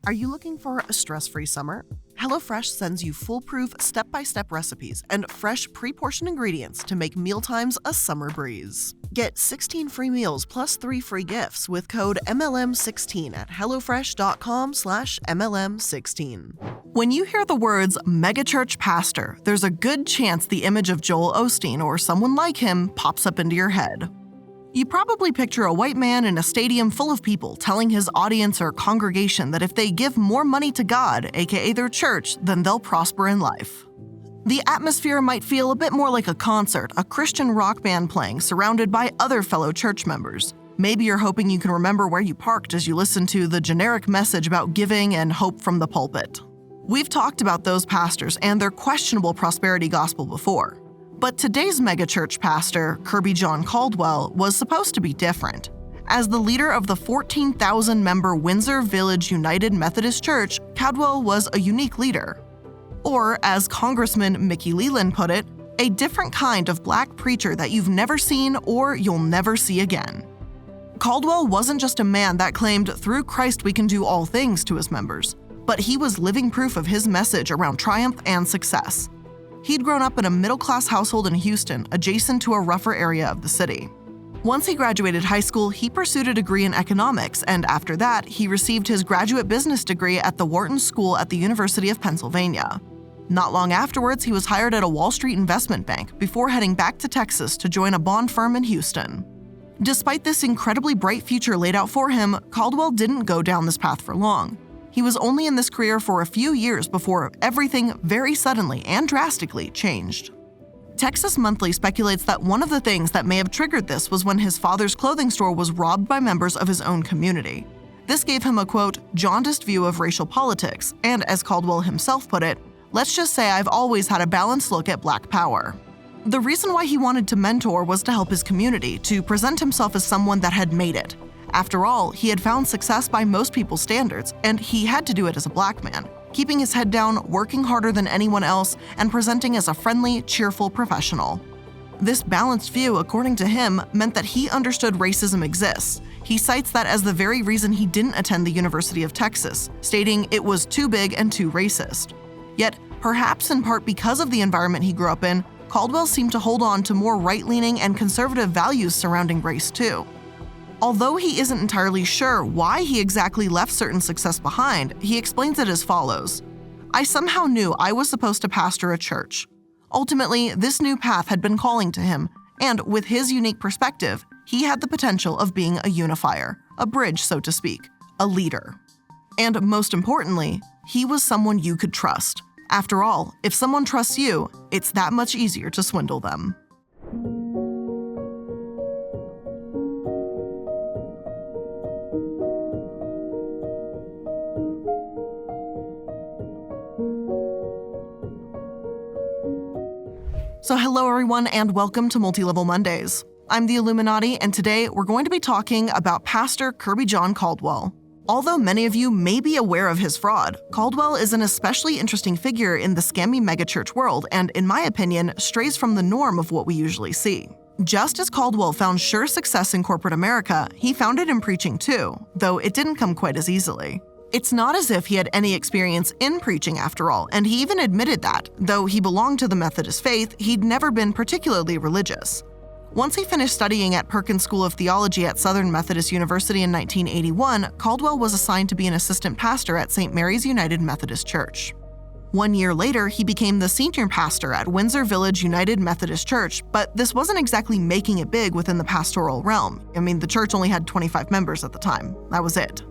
Are you looking for a stress-free summer? HelloFresh sends you foolproof, step-by-step recipes and fresh, pre-portioned ingredients to make mealtimes a summer breeze. Get 16 free meals plus 3 free gifts with code MLM16 at hellofresh.com/MLM16. When you hear the words megachurch pastor, there's a good chance the image of Joel Osteen or someone like him pops up into your head. You probably picture a white man in a stadium full of people telling his audience or congregation that if they give more money to God, aka their church, then they'll prosper in life. The atmosphere might feel a bit more like a concert, a Christian rock band playing surrounded by other fellow church members. Maybe you're hoping you can remember where you parked as you listen to the generic message about giving and hope from the pulpit. We've talked about those pastors and their questionable prosperity gospel before. But today's megachurch pastor, Kirbyjon Caldwell, was supposed to be different. As the leader of the 14,000-member Windsor Village United Methodist Church, Caldwell was a unique leader. Or, as Congressman Mickey Leland put it, a different kind of black preacher that you've never seen or you'll never see again. Caldwell wasn't just a man that claimed through Christ we can do all things to his members, but he was living proof of his message around triumph and success. He'd grown up in a middle-class household in Houston, adjacent to a rougher area of the city. Once he graduated high school, he pursued a degree in economics, and after that, he received his graduate business degree at the Wharton School at the University of Pennsylvania. Not long afterwards, he was hired at a Wall Street investment bank before heading back to Texas to join a bond firm in Houston. Despite this incredibly bright future laid out for him, Caldwell didn't go down this path for long. He was only in this career for a few years before everything very suddenly and drastically changed. Texas Monthly speculates that one of the things that may have triggered this was when his father's clothing store was robbed by members of his own community. This gave him a, quote, jaundiced view of racial politics, and as Caldwell himself put it, let's just say I've always had a balanced look at black power. The reason why he wanted to mentor was to help his community, to present himself as someone that had made it. After all, he had found success by most people's standards, and he had to do it as a black man, keeping his head down, working harder than anyone else, and presenting as a friendly, cheerful professional. This balanced view, according to him, meant that he understood racism exists. He cites that as the very reason he didn't attend the University of Texas, stating it was too big and too racist. Yet, perhaps in part because of the environment he grew up in, Caldwell seemed to hold on to more right-leaning and conservative values surrounding race too. Although he isn't entirely sure why he exactly left certain success behind, he explains it as follows. I somehow knew I was supposed to pastor a church. Ultimately, this new path had been calling to him, and with his unique perspective, he had the potential of being a unifier, a bridge, so to speak, a leader. And most importantly, he was someone you could trust. After all, if someone trusts you, it's that much easier to swindle them. So hello everyone and welcome to Multi-Level Mondays. I'm the Illuminaughtii and today we're going to be talking about Pastor Kirbyjon Caldwell. Although many of you may be aware of his fraud, Caldwell is an especially interesting figure in the scammy megachurch world and, in my opinion, strays from the norm of what we usually see. Just as Caldwell found sure success in corporate America, he found it in preaching too, though it didn't come quite as easily. It's not as if he had any experience in preaching after all, and he even admitted that, though he belonged to the Methodist faith, he'd never been particularly religious. Once he finished studying at Perkins School of Theology at Southern Methodist University in 1981, Caldwell was assigned to be an assistant pastor at St. Mary's United Methodist Church. 1 year later, he became the senior pastor at Windsor Village United Methodist Church, but this wasn't exactly making it big within the pastoral realm. I mean, the church only had 25 members at the time. That was it.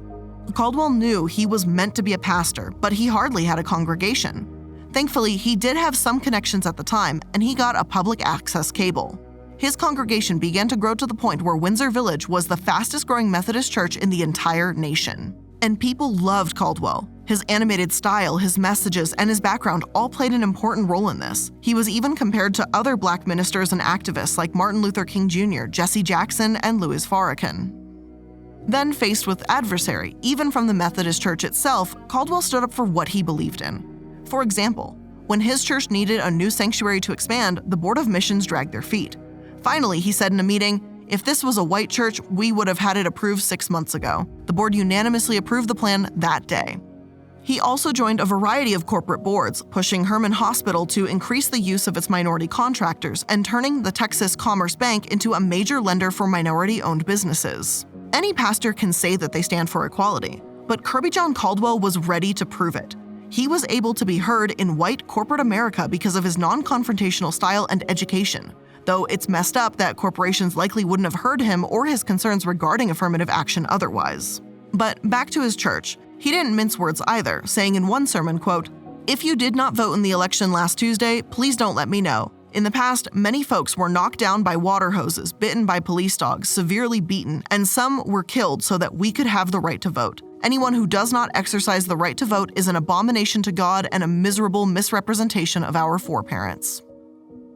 Caldwell knew he was meant to be a pastor, but he hardly had a congregation. Thankfully, he did have some connections at the time, and he got a public access cable. His congregation began to grow to the point where Windsor Village was the fastest growing Methodist church in the entire nation. And people loved Caldwell. His animated style, his messages, and his background all played an important role in this. He was even compared to other black ministers and activists like Martin Luther King Jr., Jesse Jackson, and Louis Farrakhan. Then, faced with adversary, even from the Methodist Church itself, Caldwell stood up for what he believed in. For example, when his church needed a new sanctuary to expand, the Board of Missions dragged their feet. Finally, he said in a meeting, "If this was a white church, we would have had it approved 6 months ago." The board unanimously approved the plan that day. He also joined a variety of corporate boards, pushing Herman Hospital to increase the use of its minority contractors and turning the Texas Commerce Bank into a major lender for minority-owned businesses. Any pastor can say that they stand for equality, but Kirbyjon Caldwell was ready to prove it. He was able to be heard in white corporate America because of his non-confrontational style and education, though it's messed up that corporations likely wouldn't have heard him or his concerns regarding affirmative action otherwise. But back to his church. He didn't mince words either, saying in one sermon, quote, "If you did not vote in the election last Tuesday, please don't let me know. In the past, many folks were knocked down by water hoses, bitten by police dogs, severely beaten, and some were killed so that we could have the right to vote. Anyone who does not exercise the right to vote is an abomination to God and a miserable misrepresentation of our foreparents."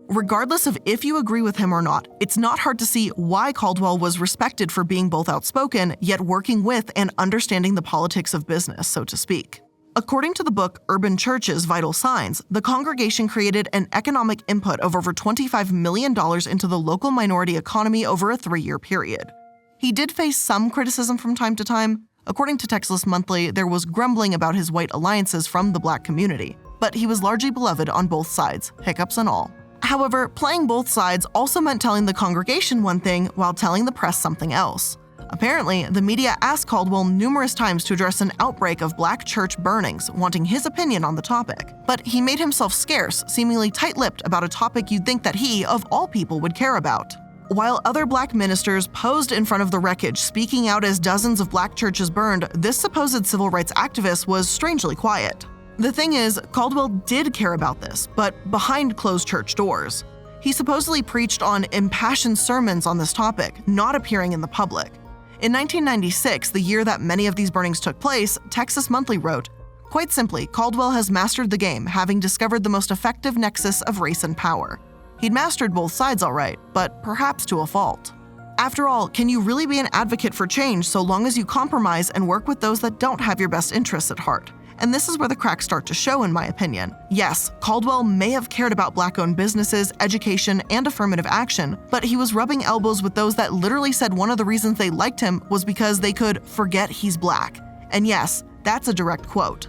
Regardless of if you agree with him or not, it's not hard to see why Caldwell was respected for being both outspoken, yet working with and understanding the politics of business, so to speak. According to the book Urban Churches: Vital Signs, the congregation created an economic input of over $25 million into the local minority economy over a 3-year period. He did face some criticism from time to time. According to Texas Monthly, there was grumbling about his white alliances from the Black community, but he was largely beloved on both sides, hiccups and all. However, playing both sides also meant telling the congregation one thing while telling the press something else. Apparently, the media asked Caldwell numerous times to address an outbreak of Black church burnings, wanting his opinion on the topic. But he made himself scarce, seemingly tight-lipped about a topic you'd think that he, of all people, would care about. While other Black ministers posed in front of the wreckage, speaking out as dozens of Black churches burned, this supposed civil rights activist was strangely quiet. The thing is, Caldwell did care about this, but behind closed church doors. He supposedly preached on impassioned sermons on this topic, not appearing in the public. In 1996, the year that many of these burnings took place, Texas Monthly wrote, "Quite simply, Caldwell has mastered the game, having discovered the most effective nexus of race and power. He'd mastered both sides all right, but perhaps to a fault. After all, can you really be an advocate for change so long as you compromise and work with those that don't have your best interests at heart? And this is where the cracks start to show, in my opinion. Yes, Caldwell may have cared about Black-owned businesses, education, and affirmative action, but he was rubbing elbows with those that literally said one of the reasons they liked him was because they could forget he's Black. And yes, that's a direct quote.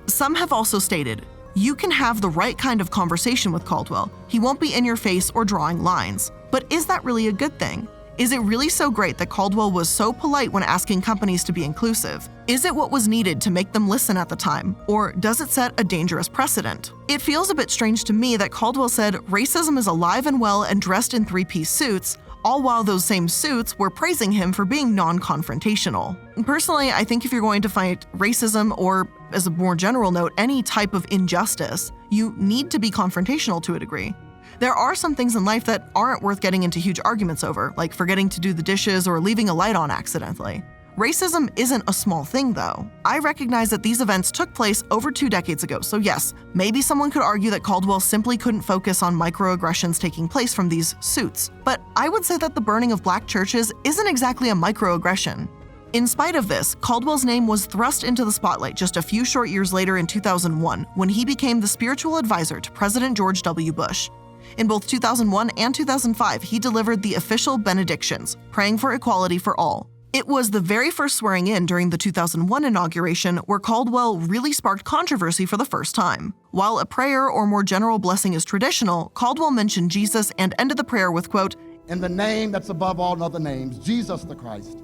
Some have also stated, you can have the right kind of conversation with Caldwell. He won't be in your face or drawing lines. But is that really a good thing? Is it really so great that Caldwell was so polite when asking companies to be inclusive? Is it what was needed to make them listen at the time? Or does it set a dangerous precedent? It feels a bit strange to me that Caldwell said racism is alive and well and dressed in 3-piece suits, all while those same suits were praising him for being non-confrontational. Personally, I think if you're going to fight racism or, as a more general note, any type of injustice, you need to be confrontational to a degree. There are some things in life that aren't worth getting into huge arguments over, like forgetting to do the dishes or leaving a light on accidentally. Racism isn't a small thing, though. I recognize that these events took place over 2 decades ago, so yes, maybe someone could argue that Caldwell simply couldn't focus on microaggressions taking place from these suits. But I would say that the burning of Black churches isn't exactly a microaggression. In spite of this, Caldwell's name was thrust into the spotlight just a few short years later in 2001, when he became the spiritual advisor to President George W. Bush. In both 2001 and 2005, he delivered the official benedictions, praying for equality for all. It was the very first swearing in during the 2001 inauguration where Caldwell really sparked controversy for the first time. While a prayer or more general blessing is traditional, Caldwell mentioned Jesus and ended the prayer with, quote, "In the name that's above all other names, Jesus the Christ,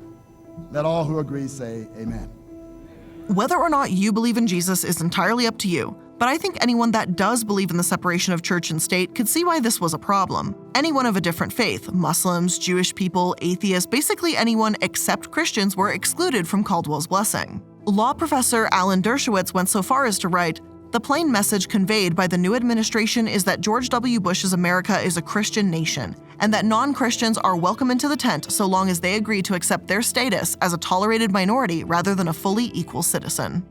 let all who agree say amen." Whether or not you believe in Jesus is entirely up to you, but I think anyone that does believe in the separation of church and state could see why this was a problem. Anyone of a different faith, Muslims, Jewish people, atheists, basically anyone except Christians were excluded from Caldwell's blessing. Law professor Alan Dershowitz went so far as to write, "The plain message conveyed by the new administration is that George W. Bush's America is a Christian nation, and that non-Christians are welcome into the tent so long as they agree to accept their status as a tolerated minority rather than a fully equal citizen."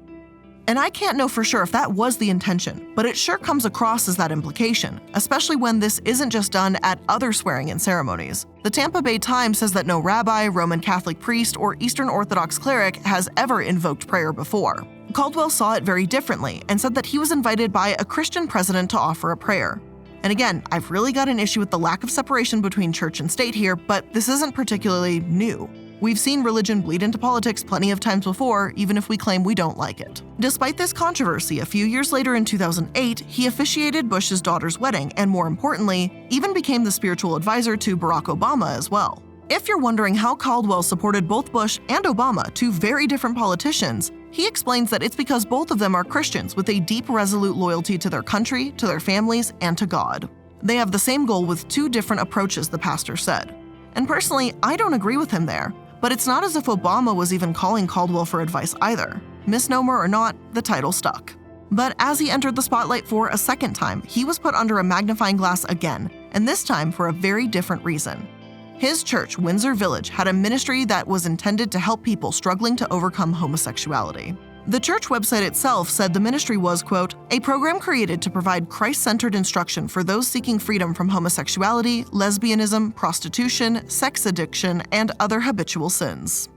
And I can't know for sure if that was the intention, but it sure comes across as that implication, especially when this isn't just done at other swearing-in ceremonies. The Tampa Bay Times says that no rabbi, Roman Catholic priest, or Eastern Orthodox cleric has ever invoked prayer before. Caldwell saw it very differently and said that he was invited by a Christian president to offer a prayer. And again, I've really got an issue with the lack of separation between church and state here, but this isn't particularly new. We've seen religion bleed into politics plenty of times before, even if we claim we don't like it. Despite this controversy, a few years later in 2008, he officiated Bush's daughter's wedding and, more importantly, even became the spiritual advisor to Barack Obama as well. If you're wondering how Caldwell supported both Bush and Obama, two very different politicians, he explains that it's because both of them are Christians with a deep, resolute loyalty to their country, to their families, and to God. They have the same goal with two different approaches, the pastor said. And personally, I don't agree with him there, but it's not as if Obama was even calling Caldwell for advice either. Misnomer or not, the title stuck. But as he entered the spotlight for a second time, he was put under a magnifying glass again, and this time for a very different reason. His church, Windsor Village, had a ministry that was intended to help people struggling to overcome homosexuality. The church website itself said the ministry was, quote, a program created to provide Christ-centered instruction for those seeking freedom from homosexuality, lesbianism, prostitution, sex addiction, and other habitual sins.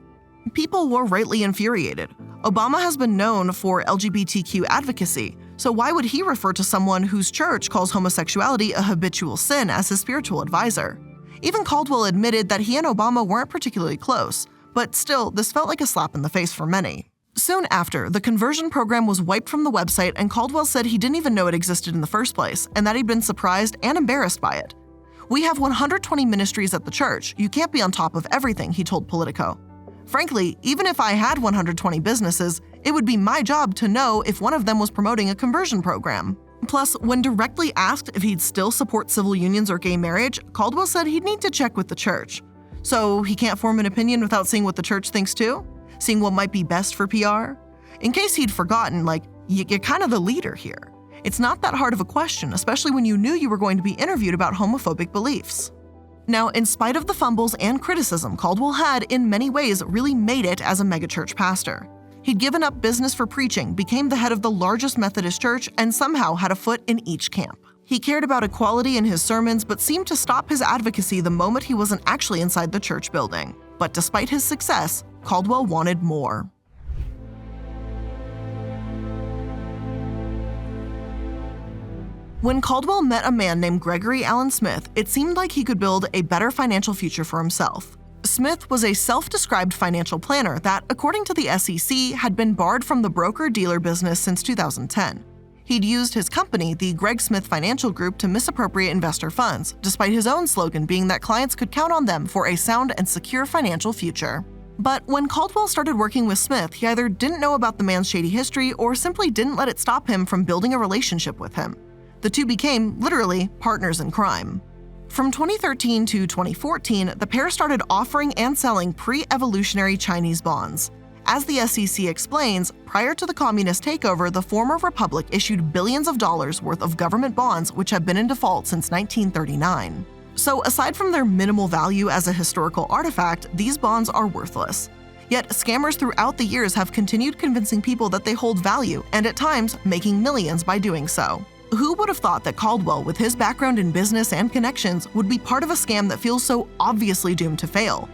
People were rightly infuriated. Obama has been known for LGBTQ advocacy, so why would he refer to someone whose church calls homosexuality a habitual sin as his spiritual advisor? Even Caldwell admitted that he and Obama weren't particularly close, but still, this felt like a slap in the face for many. Soon after, the conversion program was wiped from the website, and Caldwell said he didn't even know it existed in the first place, and that he'd been surprised and embarrassed by it. We have 120 ministries at the church. You can't be on top of everything, he told Politico. Frankly, even if I had 120 businesses, it would be my job to know if one of them was promoting a conversion program. Plus, when directly asked if he'd still support civil unions or gay marriage, Caldwell said he'd need to check with the church. So he can't form an opinion without seeing what the church thinks too? Seeing what might be best for PR? In case he'd forgotten, you're kind of the leader here. It's not that hard of a question, especially when you knew you were going to be interviewed about homophobic beliefs. Now, in spite of the fumbles and criticism, Caldwell had, in many ways, really made it as a megachurch pastor. He'd given up business for preaching, became the head of the largest Methodist church, and somehow had a foot in each camp. He cared about equality in his sermons, but seemed to stop his advocacy the moment he wasn't actually inside the church building. But despite his success, Caldwell wanted more. When Caldwell met a man named Gregory Allen Smith, it seemed like he could build a better financial future for himself. Smith was a self-described financial planner that, according to the SEC, had been barred from the broker-dealer business since 2010. He'd used his company, the Greg Smith Financial Group, to misappropriate investor funds, despite his own slogan being that clients could count on them for a sound and secure financial future. But when Caldwell started working with Smith, he either didn't know about the man's shady history or simply didn't let it stop him from building a relationship with him. The two became, literally, partners in crime. From 2013 to 2014, the pair started offering and selling pre-evolutionary Chinese bonds. As the SEC explains, prior to the communist takeover, the former republic issued billions of dollars worth of government bonds which have been in default since 1939. So aside from their minimal value as a historical artifact, these bonds are worthless. Yet scammers throughout the years have continued convincing people that they hold value, and at times making millions by doing so. Who would have thought that Caldwell, with his background in business and connections, would be part of a scam that feels so obviously doomed to fail?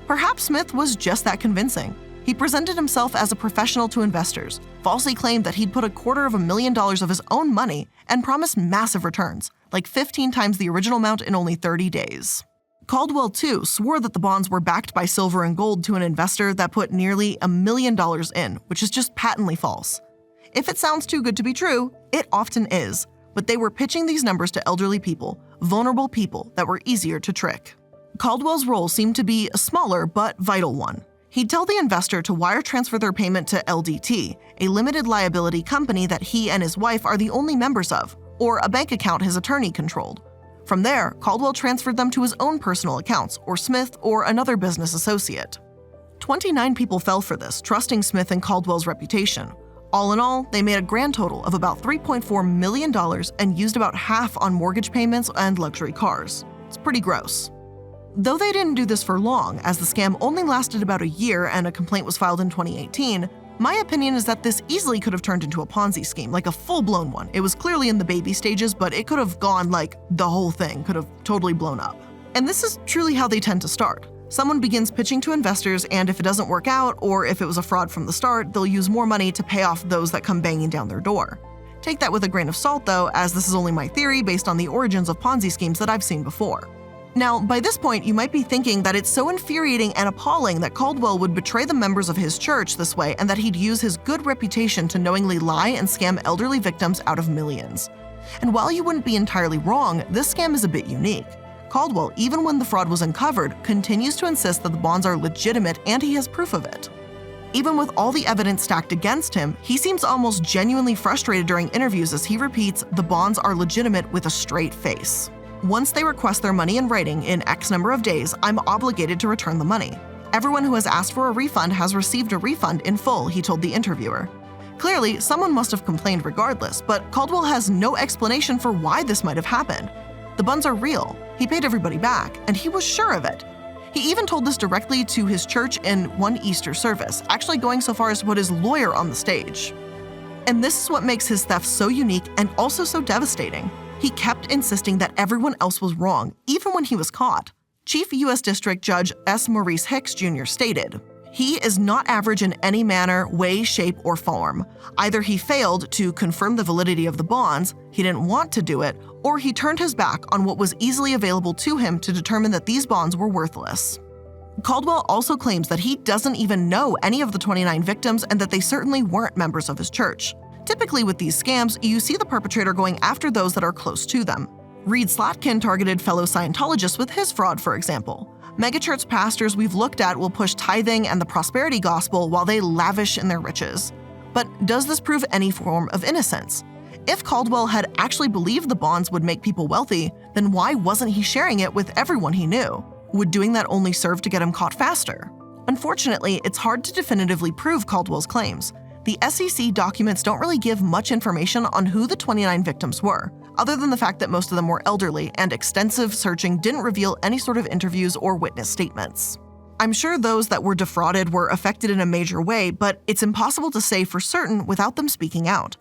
Perhaps Smith was just that convincing. He presented himself as a professional to investors, falsely claimed that he'd put $250,000 of his own money, and promised massive returns, like 15 times the original amount in only 30 days. Caldwell, too, swore that the bonds were backed by silver and gold to an investor that put nearly $1 million in, which is just patently false. If it sounds too good to be true, it often is, but they were pitching these numbers to elderly people, vulnerable people that were easier to trick. Caldwell's role seemed to be a smaller but vital one. He'd tell the investor to wire transfer their payment to LDT, a limited liability company that he and his wife are the only members of, or a bank account his attorney controlled. From there, Caldwell transferred them to his own personal accounts, or Smith or another business associate. 29 people fell for this, trusting Smith and Caldwell's reputation. All in all, they made a grand total of about $3.4 million and used about half on mortgage payments and luxury cars. It's pretty gross. Though they didn't do this for long, as the scam only lasted about a year and a complaint was filed in 2018, my opinion is that this easily could have turned into a Ponzi scheme, like a full-blown one. It was clearly in the baby stages, but it could have gone the whole thing could have totally blown up. And this is truly how they tend to start. Someone begins pitching to investors, and if it doesn't work out, or if it was a fraud from the start, they'll use more money to pay off those that come banging down their door. Take that with a grain of salt, though, as this is only my theory based on the origins of Ponzi schemes that I've seen before. Now, by this point, you might be thinking that it's so infuriating and appalling that Caldwell would betray the members of his church this way and that he'd use his good reputation to knowingly lie and scam elderly victims out of millions. And while you wouldn't be entirely wrong, this scam is a bit unique. Caldwell, even when the fraud was uncovered, continues to insist that the bonds are legitimate and he has proof of it. Even with all the evidence stacked against him, he seems almost genuinely frustrated during interviews as he repeats the bonds are legitimate with a straight face. Once they request their money in writing in X number of days, I'm obligated to return the money. Everyone who has asked for a refund has received a refund in full, he told the interviewer. Clearly, someone must have complained regardless, but Caldwell has no explanation for why this might have happened. The bonds are real, he paid everybody back, and he was sure of it. He even told this directly to his church in one Easter service, actually going so far as to put his lawyer on the stage. And this is what makes his theft so unique and also so devastating. He kept insisting that everyone else was wrong, even when he was caught. Chief U.S. District Judge S. Maurice Hicks Jr. stated, "He is not average in any manner, way, shape, or form. Either he failed to confirm the validity of the bonds, he didn't want to do it, or he turned his back on what was easily available to him to determine that these bonds were worthless." Caldwell also claims that he doesn't even know any of the 29 victims and that they certainly weren't members of his church. Typically with these scams, you see the perpetrator going after those that are close to them. Reed Slatkin targeted fellow Scientologists with his fraud, for example. Megachurch pastors we've looked at will push tithing and the prosperity gospel while they lavish in their riches. But does this prove any form of innocence? If Caldwell had actually believed the bonds would make people wealthy, then why wasn't he sharing it with everyone he knew? Would doing that only serve to get him caught faster? Unfortunately, it's hard to definitively prove Caldwell's claims. The SEC documents don't really give much information on who the 29 victims were, other than the fact that most of them were elderly, and extensive searching didn't reveal any sort of interviews or witness statements. I'm sure those that were defrauded were affected in a major way, but it's impossible to say for certain without them speaking out.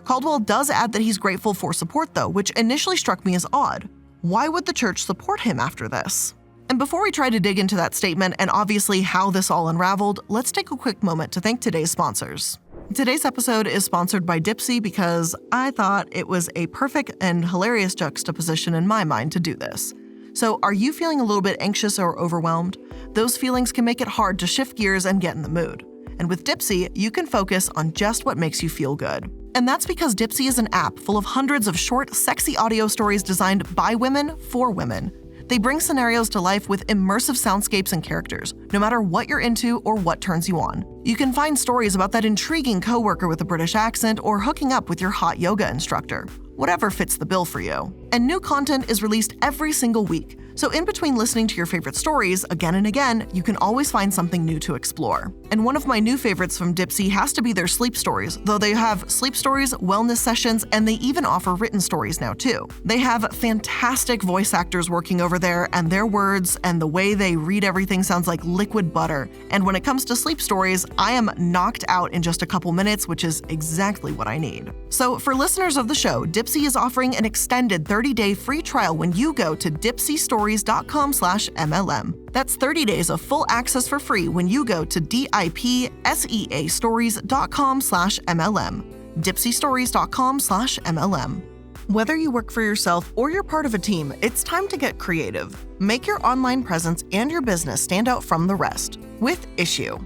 Caldwell does add that he's grateful for support though, which initially struck me as odd. Why would the church support him after this? And before we try to dig into that statement and obviously how this all unraveled, let's take a quick moment to thank today's sponsors. Today's episode is sponsored by Dipsea because I thought it was a perfect and hilarious juxtaposition in my mind to do this. So are you feeling a little bit anxious or overwhelmed? Those feelings can make it hard to shift gears and get in the mood. And with Dipsea, you can focus on just what makes you feel good. And that's because Dipsea is an app full of hundreds of short, sexy audio stories designed by women for women. They bring scenarios to life with immersive soundscapes and characters, no matter what you're into or what turns you on. You can find stories about that intriguing coworker with a British accent or hooking up with your hot yoga instructor. Whatever fits the bill for you. And new content is released every single week, so in between listening to your favorite stories again and again, you can always find something new to explore. And one of my new favorites from Dipsea has to be their sleep stories, though they have sleep stories, wellness sessions, and they even offer written stories now too. They have fantastic voice actors working over there, and their words and the way they read everything sounds like liquid butter. And when it comes to sleep stories, I am knocked out in just a couple minutes, which is exactly what I need. So for listeners of the show, Dipsea is offering an extended 30-day free trial when you go to dipseastories.com/MLM. That's 30 days of full access for free when you go to dipseastories.com/MLM. dipseastories.com/MLM. Whether you work for yourself or you're part of a team, it's time to get creative. Make your online presence and your business stand out from the rest with Issue.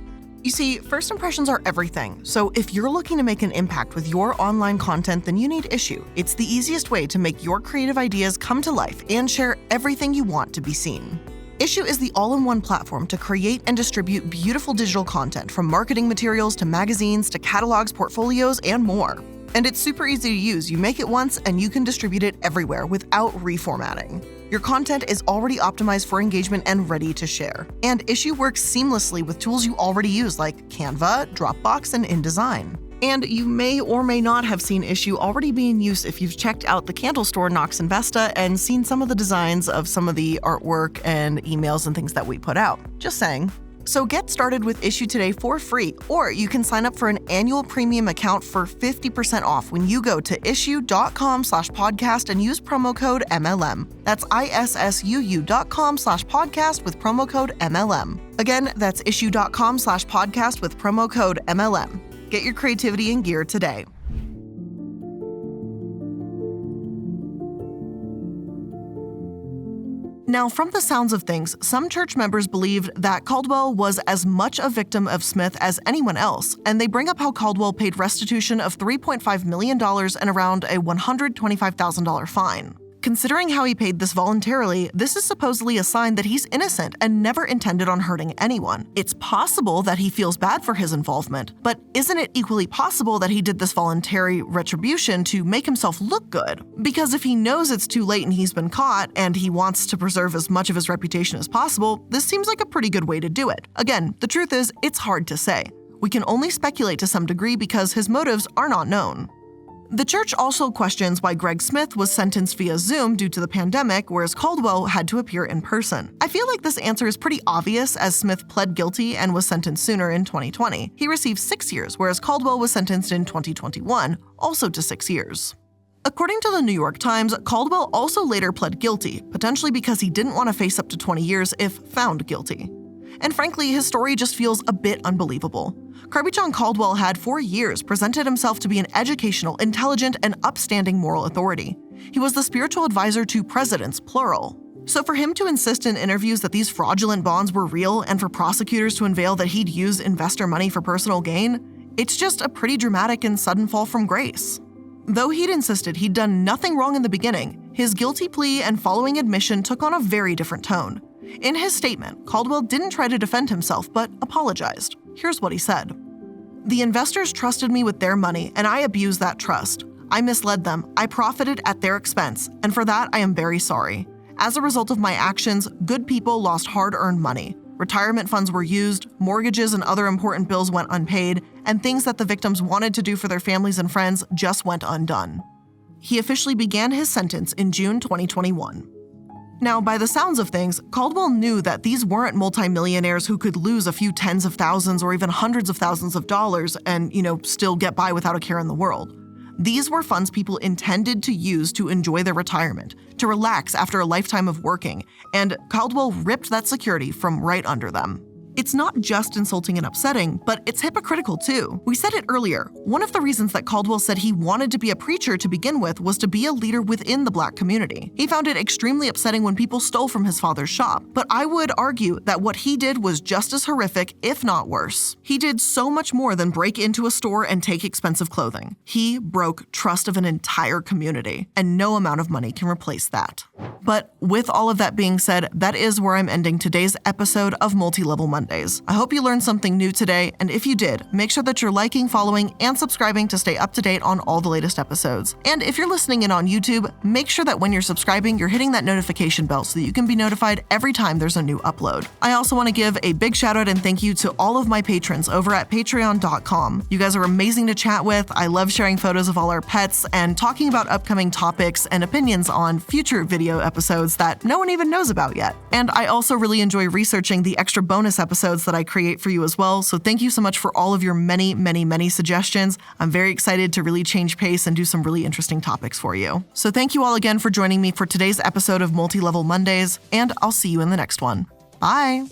You see, first impressions are everything, so if you're looking to make an impact with your online content, then you need Issue. It's the easiest way to make your creative ideas come to life and share everything you want to be seen. Issue is the all-in-one platform to create and distribute beautiful digital content, from marketing materials to magazines to catalogs, portfolios, and more. And it's super easy to use. You make it once and you can distribute it everywhere without reformatting. Your content is already optimized for engagement and ready to share. And Issue works seamlessly with tools you already use like Canva, Dropbox, and InDesign. And you may or may not have seen Issue already be in use if you've checked out the candle store Knox and Vesta and seen some of the designs of some of the artwork and emails and things that we put out. Just saying. So get started with Issue today for free, or you can sign up for an annual premium account for 50% off when you go to issuu.com/podcast and use promo code MLM. That's issuu.com/podcast with promo code MLM. Again, that's issuu.com/podcast with promo code MLM. Get your creativity in gear today. Now, from the sounds of things, some church members believed that Caldwell was as much a victim of Smith as anyone else, and they bring up how Caldwell paid restitution of $3.5 million and around a $125,000 fine. Considering how he paid this voluntarily, this is supposedly a sign that he's innocent and never intended on hurting anyone. It's possible that he feels bad for his involvement, but isn't it equally possible that he did this voluntary retribution to make himself look good? Because if he knows it's too late and he's been caught, and he wants to preserve as much of his reputation as possible, this seems like a pretty good way to do it. Again, the truth is, it's hard to say. We can only speculate to some degree because his motives are not known. The church also questions why Greg Smith was sentenced via Zoom due to the pandemic, whereas Caldwell had to appear in person. I feel like this answer is pretty obvious, as Smith pled guilty and was sentenced sooner in 2020. He received 6 years, whereas Caldwell was sentenced in 2021, also to 6 years. According to the New York Times, Caldwell also later pled guilty, potentially because he didn't want to face up to 20 years if found guilty. And frankly, his story just feels a bit unbelievable. Kirbyjon Caldwell had for years presented himself to be an educational, intelligent, and upstanding moral authority. He was the spiritual advisor to presidents, plural. So for him to insist in interviews that these fraudulent bonds were real and for prosecutors to unveil that he'd used investor money for personal gain, it's just a pretty dramatic and sudden fall from grace. Though he'd insisted he'd done nothing wrong in the beginning, his guilty plea and following admission took on a very different tone. In his statement, Caldwell didn't try to defend himself, but apologized. Here's what he said. "The investors trusted me with their money, and I abused that trust. I misled them, I profited at their expense, and for that I am very sorry. As a result of my actions, good people lost hard-earned money. Retirement funds were used, mortgages and other important bills went unpaid, and things that the victims wanted to do for their families and friends just went undone." He officially began his sentence in June 2021. Now, by the sounds of things, Caldwell knew that these weren't multimillionaires who could lose a few tens of thousands or even hundreds of thousands of dollars and, still get by without a care in the world. These were funds people intended to use to enjoy their retirement, to relax after a lifetime of working, and Caldwell ripped that security from right under them. It's not just insulting and upsetting, but it's hypocritical too. We said it earlier, one of the reasons that Caldwell said he wanted to be a preacher to begin with was to be a leader within the Black community. He found it extremely upsetting when people stole from his father's shop, but I would argue that what he did was just as horrific, if not worse. He did so much more than break into a store and take expensive clothing. He broke trust of an entire community, and no amount of money can replace that. But with all of that being said, that is where I'm ending today's episode of Multi-Level Mondays. I hope you learned something new today, and if you did, make sure that you're liking, following, and subscribing to stay up to date on all the latest episodes. And if you're listening in on YouTube, make sure that when you're subscribing, you're hitting that notification bell so that you can be notified every time there's a new upload. I also want to give a big shout out and thank you to all of my patrons over at patreon.com. You guys are amazing to chat with. I love sharing photos of all our pets and talking about upcoming topics and opinions on future video episodes that no one even knows about yet. And I also really enjoy researching the extra bonus episodes that I create for you as well, so thank you so much for all of your many suggestions. I'm very excited to really change pace and do some really interesting topics for you. So thank you all again for joining me for today's episode of Multi-Level Mondays, and I'll see you in the next one. Bye!